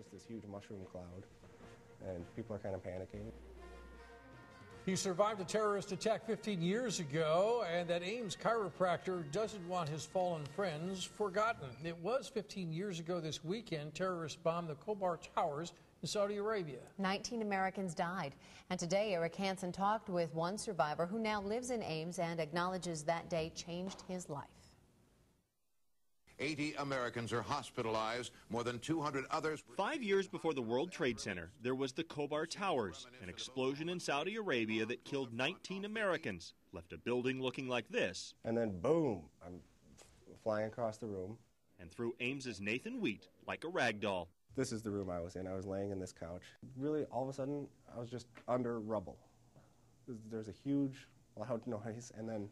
just this huge mushroom cloud, and people are kind of panicking. He survived a terrorist attack 15 years ago, and that Ames chiropractor doesn't want his fallen friends forgotten. It was 15 years ago this weekend, terrorists bombed the Khobar Towers in Saudi Arabia. 19 Americans died. And today, Eric Hansen talked with one survivor who now lives in Ames and acknowledges that day changed his life. 80 Americans are hospitalized, more than 200 others. 5 years before the World Trade Center, there was the Khobar Towers, an explosion in Saudi Arabia that killed 19 Americans, left a building looking like this. And then boom, I'm flying across the room. And threw Ames's Nathan Wheat like a rag doll. This is the room I was in. I was laying in this couch. Really, all of a sudden, I was just under rubble. There's a huge, loud noise, and then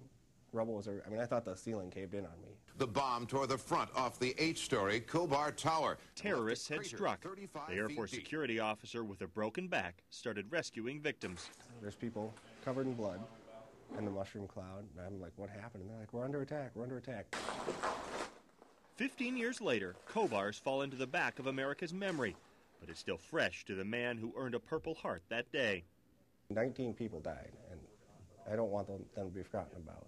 rubble was, I mean, I thought the ceiling caved in on me. The bomb tore the front off the 8-story Khobar Tower. Terrorists had struck. The Air Force security officer with a broken back started rescuing victims. There's people covered in blood in the mushroom cloud, and I'm like, what happened? And they're like, we're under attack, we're under attack. 15 years later, Khobars fall into the back of America's memory, but it's still fresh to the man who earned a Purple Heart that day. 19 people died, and I don't want them to be forgotten about,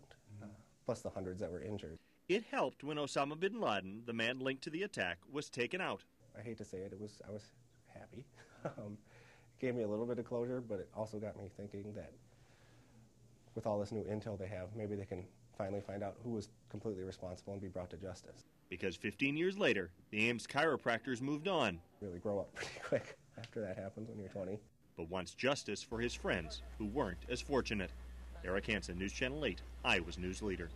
plus the hundreds that were injured. It helped when Osama bin Laden, the man linked to the attack, was taken out. I hate to say it, I was happy. It gave me a little bit of closure, but it also got me thinking that with all this new intel they have, maybe they can finally find out who was completely responsible and be brought to justice. Because 15 years later, the Ames chiropractors moved on. Really grow up pretty quick after that happens when you're 20. But wants justice for his friends who weren't as fortunate. Eric Hansen, News Channel 8, Iowa's news leader.